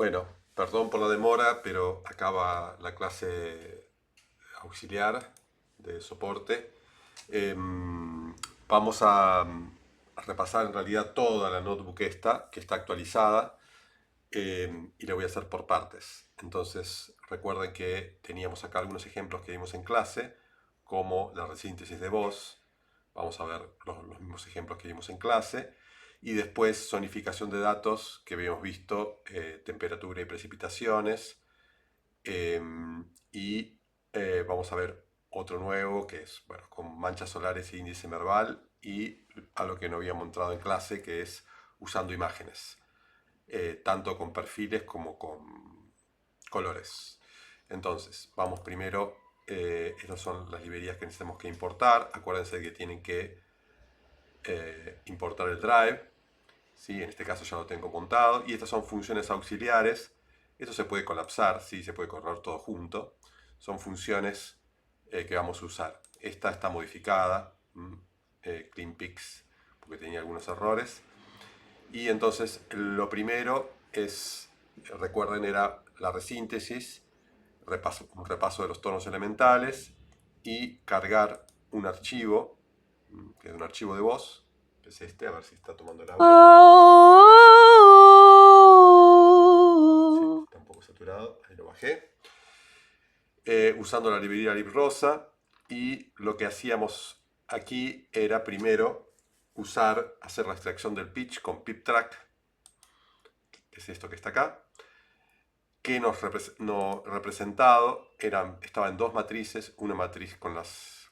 Bueno, perdón por la demora, pero acaba la clase auxiliar de soporte. Vamos a repasar en realidad toda la notebook esta, que está actualizada, y la voy a hacer por partes. Entonces, recuerden que teníamos acá algunos ejemplos que vimos en clase, como la resíntesis de voz. Vamos a ver los mismos ejemplos que vimos en clase. Y después zonificación de datos, que habíamos visto, temperatura y precipitaciones. eh, y vamos a ver otro nuevo, que es, bueno, con manchas solares e índice Merval. Y algo que no habíamos entrado en clase, que es usando imágenes, tanto con perfiles como con colores. Entonces, vamos primero, estas son las librerías que necesitamos que importar. Acuérdense que tienen que importar el drive, ¿sí? En este caso ya lo tengo montado. Y estas son funciones auxiliares. Esto se puede colapsar, ¿sí? Se puede correr todo junto. Son funciones que vamos a usar. Esta está modificada, CleanPix, porque tenía algunos errores. Y entonces lo primero es, recuerden, era la resíntesis, un repaso de los tonos elementales y cargar un archivo, que es un archivo de voz, que es este, a ver si está tomando el audio. Sí, está un poco saturado, ahí lo bajé. Usando la librería librosa, y lo que hacíamos aquí era primero hacer la extracción del pitch con PipTrack, que es esto que está acá, que nos representado estaba en dos matrices, una matriz con las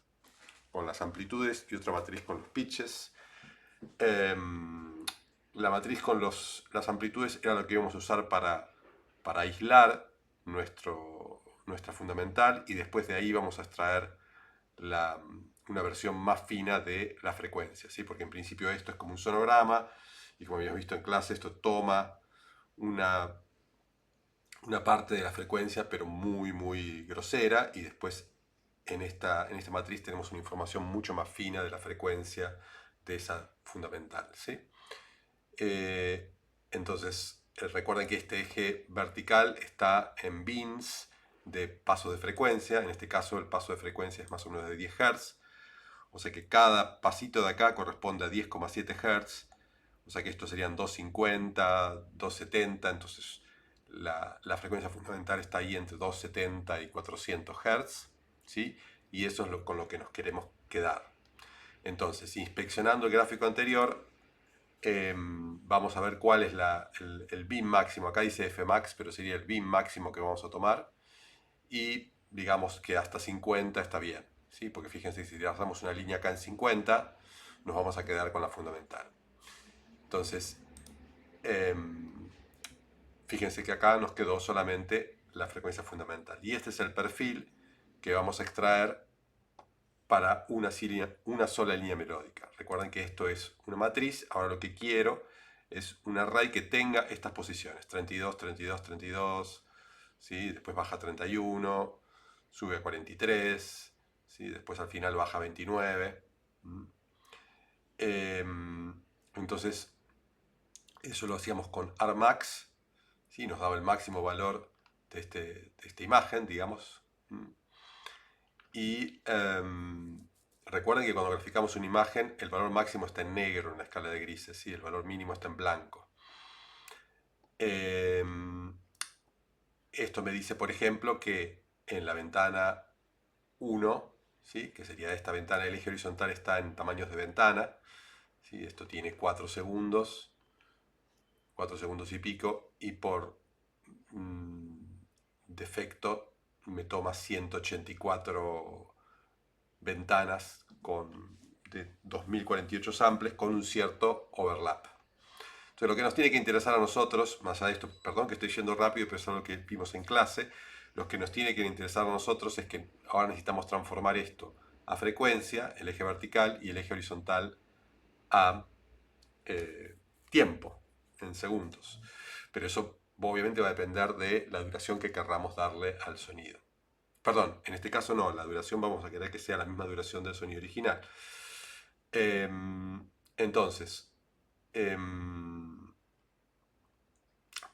amplitudes y otra matriz con los pitches. La matriz con las amplitudes era lo que íbamos a usar para aislar nuestra fundamental, y después de ahí vamos a extraer una versión más fina de la frecuencia, ¿sí? Porque en principio esto es como un sonograma, y como habíamos visto en clase, esto toma una parte de la frecuencia, pero muy, muy grosera, y después en esta matriz tenemos una información mucho más fina de la frecuencia de esa fundamental, ¿sí? Entonces, recuerden que este eje vertical está en bins de paso de frecuencia. En este caso, el paso de frecuencia es más o menos de 10 Hz. O sea que cada pasito de acá corresponde a 10,7 Hz. O sea que esto serían 250, 270. Entonces, la frecuencia fundamental está ahí entre 270 y 400 Hz, ¿sí? Y eso es con lo que nos queremos quedar. Entonces, inspeccionando el gráfico anterior, vamos a ver cuál es el bin máximo. Acá dice Fmax, pero sería el bin máximo que vamos a tomar. Y digamos que hasta 50 está bien, ¿sí? Porque fíjense, si trazamos una línea acá en 50, nos vamos a quedar con la fundamental. Entonces, fíjense que acá nos quedó solamente la frecuencia fundamental. Y este es el perfil que vamos a extraer para una sola línea melódica. Recuerden que esto es una matriz. Ahora lo que quiero es un array que tenga estas posiciones: 32, 32, 32, ¿sí? Después baja 31, sube a 43, ¿sí? Después al final baja a 29. Entonces, eso lo hacíamos con armax, ¿sí? Nos daba el máximo valor de esta imagen, digamos. Y recuerden que cuando graficamos una imagen, el valor máximo está en negro en la escala de grises, ¿sí? El valor mínimo está en blanco. Esto me dice, por ejemplo, que en la ventana 1, ¿sí? Que sería esta ventana, el eje horizontal está en tamaños de ventana, ¿sí? Esto tiene 4 segundos, 4 segundos y pico, y por defecto me toma 184 ventanas de 2048 samples con un cierto overlap. Entonces, lo que nos tiene que interesar a nosotros, más allá de esto, perdón que estoy yendo rápido, pero eso es lo que vimos en clase, lo que nos tiene que interesar a nosotros es que ahora necesitamos transformar esto a frecuencia, el eje vertical, y el eje horizontal a tiempo, en segundos. Pero eso obviamente va a depender de la duración que querramos darle al sonido. Perdón, en este caso no, la duración vamos a querer que sea la misma duración del sonido original. Entonces,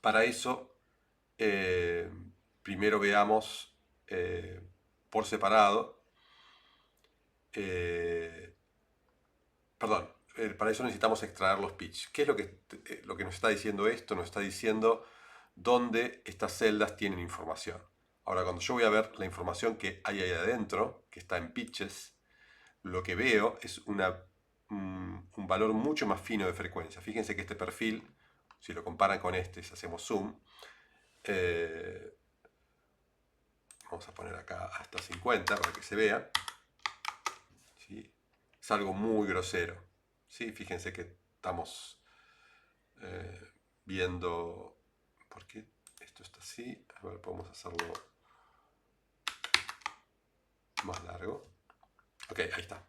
para eso eh, primero veamos por separado. Perdón, para eso necesitamos extraer los pitch. ¿Qué es lo que nos está diciendo esto? Nos está diciendo dónde estas celdas tienen información. Ahora, cuando yo voy a ver la información que hay ahí adentro, que está en pitches, lo que veo es un valor mucho más fino de frecuencia. Fíjense que este perfil, si lo comparan con este, si hacemos zoom, vamos a poner acá hasta 50 para que se vea, ¿sí? Es algo muy grosero, ¿sí? Fíjense que estamos viendo, ¿por qué esto está así? A ver, podemos hacerlo más largo. Ok, ahí está.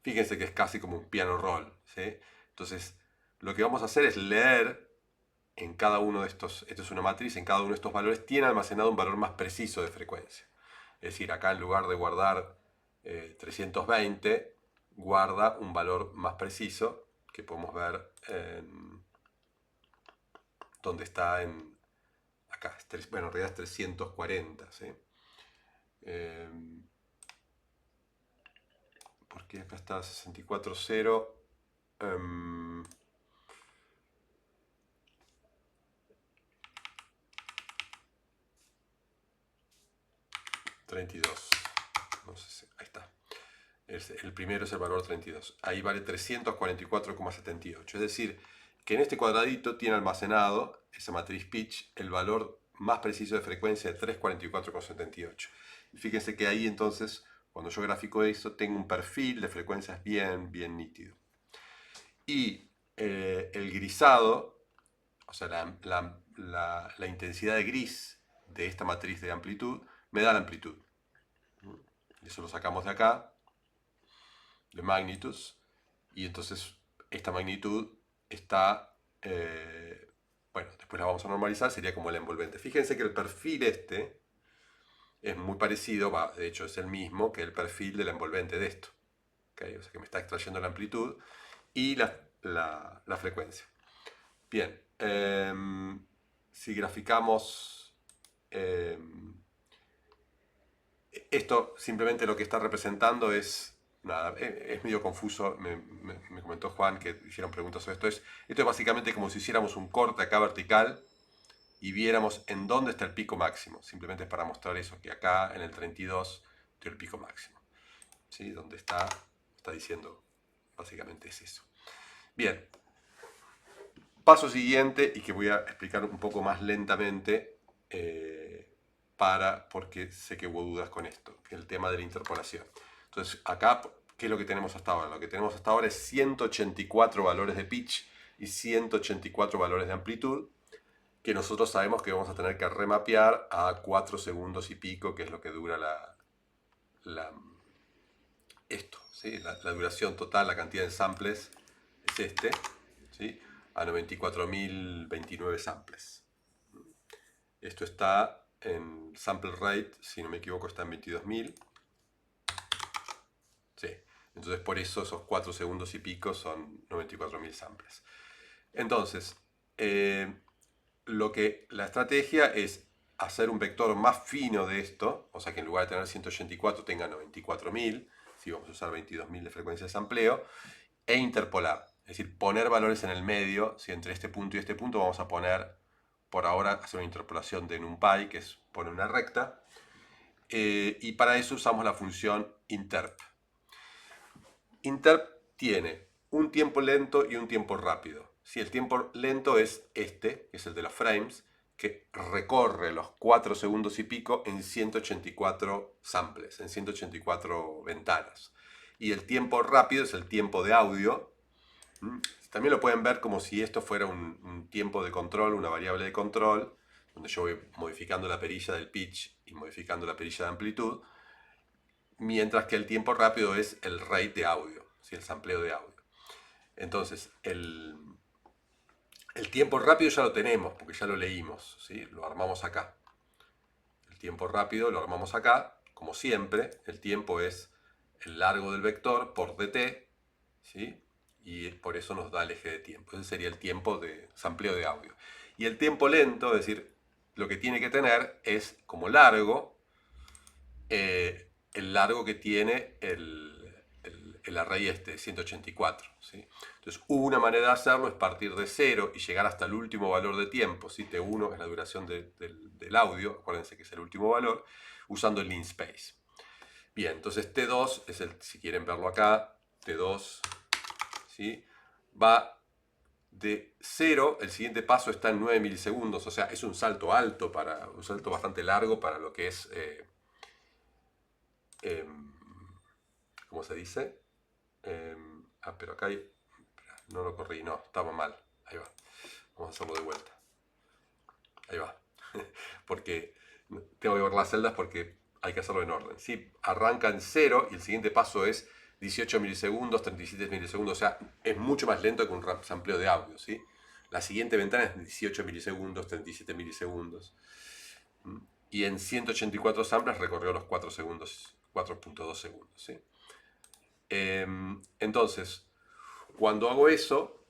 Fíjense que es casi como un piano roll, ¿sí? Entonces, lo que vamos a hacer es leer en cada uno de estos, esto es una matriz, en cada uno de estos valores tiene almacenado un valor más preciso de frecuencia. Es decir, acá en lugar de guardar 320, guarda un valor más preciso que podemos ver en, donde está en acá. Bueno, en realidad es 340, ¿sí? Porque acá está 64.0. 32. No sé si, ahí está. El primero es el valor 32. Ahí vale 344,78. Es decir, que en este cuadradito tiene almacenado esa matriz pitch el valor más preciso de frecuencia de 344,78. Y fíjense que ahí entonces, cuando yo grafico esto, tengo un perfil de frecuencias bien nítido. Y el grisado, o sea, la intensidad de gris de esta matriz de amplitud, me da la amplitud. Eso lo sacamos de acá, de magnitudes, y entonces esta magnitud está, bueno, después la vamos a normalizar, sería como el envolvente. Fíjense que el perfil este es muy parecido, de hecho es el mismo que el perfil del envolvente de esto. ¿Okay? O sea que me está extrayendo la amplitud y la frecuencia. Bien, si graficamos esto, simplemente lo que está representando es, nada, es medio confuso, me comentó Juan que hicieron preguntas sobre esto, esto es básicamente como si hiciéramos un corte acá vertical y viéramos en dónde está el pico máximo, simplemente es para mostrar eso, que acá en el 32 tiene el pico máximo, ¿sí? Donde está diciendo, básicamente es eso. Bien, paso siguiente, y que voy a explicar un poco más lentamente, porque sé que hubo dudas con esto, el tema de la interpolación. Entonces, acá, ¿qué es lo que tenemos hasta ahora? Lo que tenemos hasta ahora es 184 valores de pitch y 184 valores de amplitud, que nosotros sabemos que vamos a tener que remapear a 4 segundos y pico, que es lo que dura esto, ¿sí? La duración total, la cantidad de samples es este, ¿sí? A 94.029 samples. Esto está en sample rate, si no me equivoco, está en 22.000. Sí, entonces por eso esos 4 segundos y pico son 94.000 samples. Entonces, la estrategia es hacer un vector más fino de esto, o sea que en lugar de tener 184 tenga 94.000, si vamos a usar 22.000 de frecuencia de sampleo, e interpolar, es decir, poner valores en el medio, si entre este punto y este punto vamos a poner, por ahora, hacer una interpolación de NumPy, que es poner una recta, y para eso usamos la función interp. Interp tiene un tiempo lento y un tiempo rápido. Si el tiempo lento es este, que es el de los frames, que recorre los 4 segundos y pico en 184 samples, en 184 ventanas. Y el tiempo rápido es el tiempo de audio. También lo pueden ver como si esto fuera un tiempo de control, una variable de control, donde yo voy modificando la perilla del pitch y modificando la perilla de amplitud, mientras que el tiempo rápido es el rate de audio, ¿sí? El sampleo de audio. Entonces, el tiempo rápido ya lo tenemos, porque ya lo leímos, ¿sí? Lo armamos acá. El tiempo rápido lo armamos acá, como siempre, el tiempo es el largo del vector por dt, ¿sí? Y por eso nos da el eje de tiempo. Ese sería el tiempo de sampleo de audio. Y el tiempo lento, es decir, lo que tiene que tener es como largo el largo que tiene el array 184. ¿Sí? Entonces, una manera de hacerlo es partir de 0 y llegar hasta el último valor de tiempo. ¿Sí? T1 es la duración del audio, acuérdense que es el último valor, usando el linspace. Bien, entonces T2 es si quieren verlo acá, T2, ¿sí? Va de 0, el siguiente paso está en 9 milisegundos, o sea, es un salto alto, un salto bastante largo para lo que es, ¿cómo se dice? Pero acá no lo corrí, no, estaba mal, ahí va, vamos a hacerlo de vuelta, ahí va, porque tengo que ver las celdas porque hay que hacerlo en orden, ¿sí? Arranca en 0 y el siguiente paso es 18 milisegundos, 37 milisegundos, o sea, es mucho más lento que un sampleo de audio, ¿sí? La siguiente ventana es 18 milisegundos, 37 milisegundos. Y en 184 samples recorrió los 4 segundos, 4.2 segundos, ¿sí? Entonces, cuando hago eso,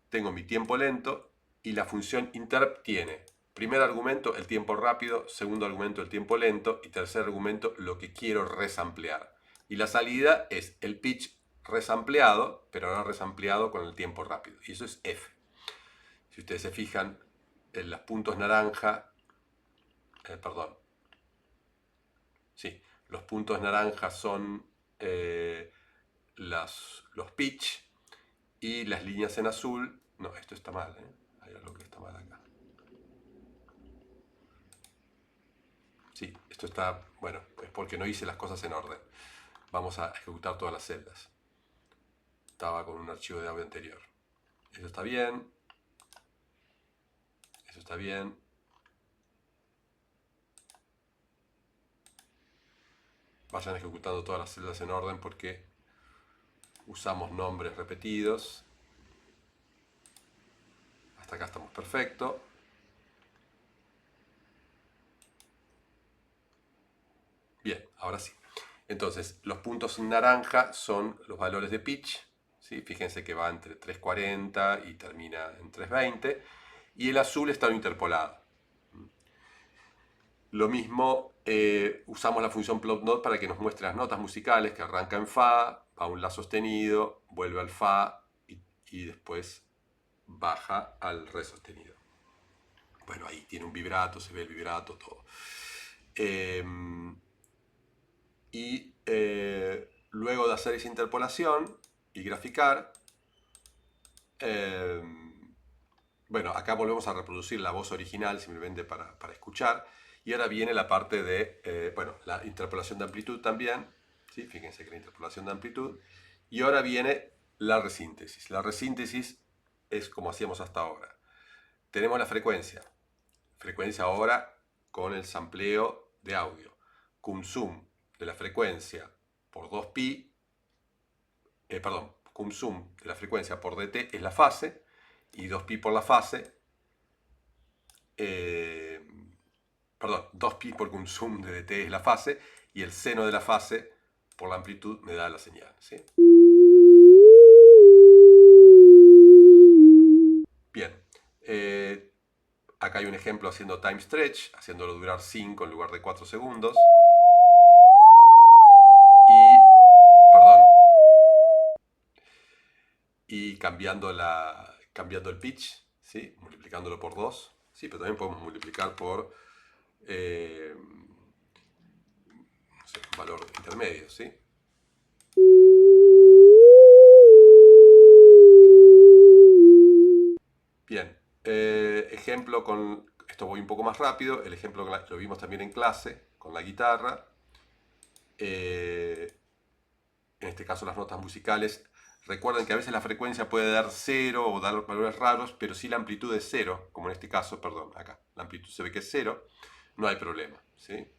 tengo mi tiempo lento y la función interp tiene primer argumento el tiempo rápido, segundo argumento el tiempo lento y tercer argumento lo que quiero resamplear. Y la salida es el pitch resampleado, pero ahora resampleado con el tiempo rápido. Y eso es F. Si ustedes se fijan, en los puntos naranja, sí, los puntos naranjas son los pitch y las líneas en azul, no, esto está mal, hay algo que está mal acá. Sí, esto está, bueno, es porque no hice las cosas en orden. Vamos a ejecutar todas las celdas. Estaba con un archivo de audio anterior. Eso está bien. Eso está bien. Vayan ejecutando todas las celdas en orden porque usamos nombres repetidos. Hasta acá estamos perfecto. Bien, ahora sí. Entonces, los puntos en naranja son los valores de pitch. ¿Sí? Fíjense que va entre 340 y termina en 320. Y el azul está interpolado. Lo mismo, usamos la función plotNote para que nos muestre las notas musicales, que arranca en Fa, va a un La sostenido, vuelve al Fa y después baja al Re sostenido. Bueno, ahí tiene un vibrato, se ve el vibrato, todo. Luego de hacer esa interpolación y graficar, bueno, acá volvemos a reproducir la voz original simplemente para escuchar. Y ahora viene la parte de, bueno, la interpolación de amplitud también. ¿Sí? Fíjense que la interpolación de amplitud. Y ahora viene la resíntesis. La resíntesis es como hacíamos hasta ahora. Tenemos la frecuencia. Frecuencia ahora con el sampleo de audio. Cum sum de la frecuencia por 2pi. Cum sum de la frecuencia por dt es la fase. Y 2pi por la fase. 2pi por cum sum de dt es la fase, y el seno de la fase por la amplitud me da la señal. ¿Sí? Bien, acá hay un ejemplo haciendo time stretch, haciéndolo durar 5 en lugar de 4 segundos. Y cambiando el pitch, ¿sí? Multiplicándolo por 2. Sí, pero también podemos multiplicar por no sé, un valor intermedio, ¿sí? Bien, ejemplo con... Esto voy un poco más rápido. El ejemplo lo vimos también en clase, con la guitarra. En este caso las notas musicales. Recuerden que a veces la frecuencia puede dar 0 o dar valores raros, pero si la amplitud es 0, como en este caso, perdón, acá, la amplitud se ve que es 0, no hay problema, ¿sí?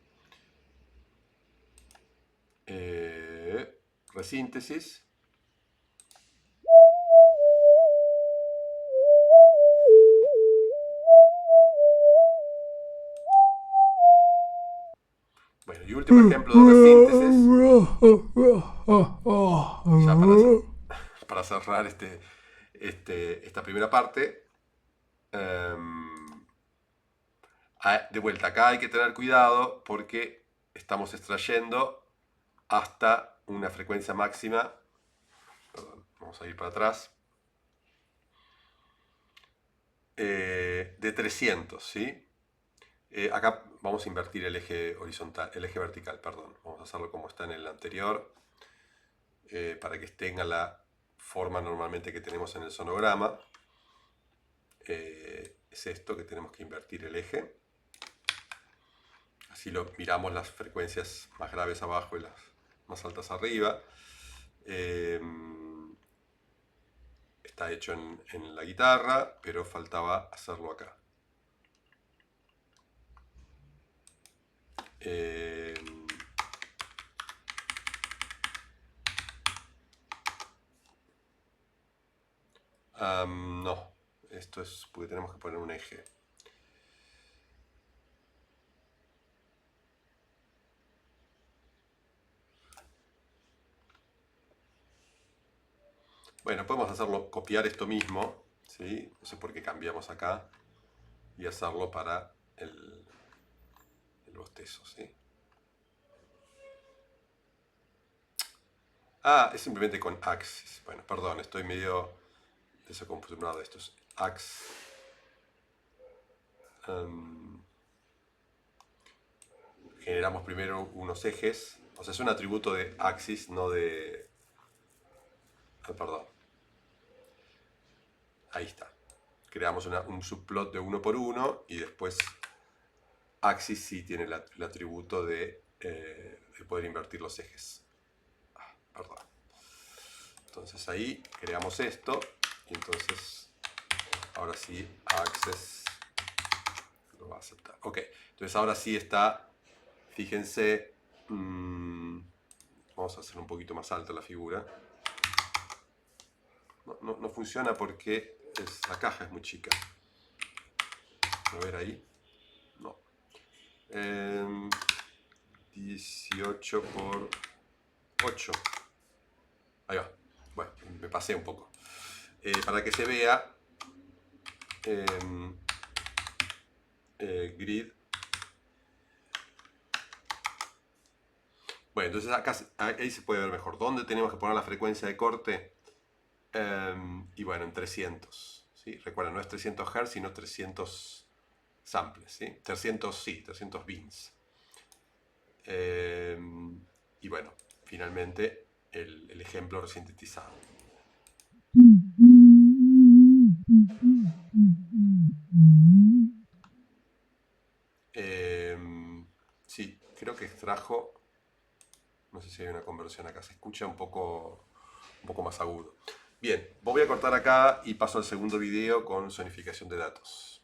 Resíntesis. Bueno, y último ejemplo de resíntesis. Ya para cerrar esta primera parte. De vuelta, acá hay que tener cuidado porque estamos extrayendo hasta una frecuencia máxima. Perdón, vamos a ir para atrás. De 300, ¿sí? Acá vamos a invertir el eje horizontal, el eje vertical, perdón. Vamos a hacerlo como está en el anterior, para que tenga la forma normalmente que tenemos en el sonograma. Es esto que tenemos que invertir el eje. Así lo miramos las frecuencias más graves abajo y las más altas arriba. Está hecho en la guitarra, pero faltaba hacerlo acá. No, esto es porque tenemos que poner un eje. Bueno, podemos hacerlo, copiar esto mismo, ¿sí? No sé por qué cambiamos acá y hacerlo para el bostezo, ¿sí? Ah, es simplemente con axis. Bueno, perdón, estoy medio desacostumbrado de estos. Generamos primero unos ejes. O sea, es un atributo de axis, no de... perdón. Ahí está. Creamos un subplot de 1 por 1 y después axis sí tiene el atributo de poder invertir los ejes. Perdón. Entonces ahí creamos esto y entonces ahora sí access lo va a aceptar. Ok, entonces ahora sí está, fíjense, vamos a hacer un poquito más alta la figura. No funciona porque la caja es muy chica. A ver ahí. No. 18 por 8. Ahí va. Bueno, me pasé un poco. Para que se vea, grid. Bueno, entonces acá ahí se puede ver mejor. ¿Dónde tenemos que poner la frecuencia de corte? Y bueno, en 300. ¿Sí? Recuerda, no es 300 Hz, sino 300 samples. ¿Sí? 300 bins. Y bueno, finalmente el ejemplo resintetizado. Sí, creo que extrajo. No sé si hay una conversión acá. Se escucha un poco más agudo. Bien, voy a cortar acá y paso al segundo video con sonificación de datos.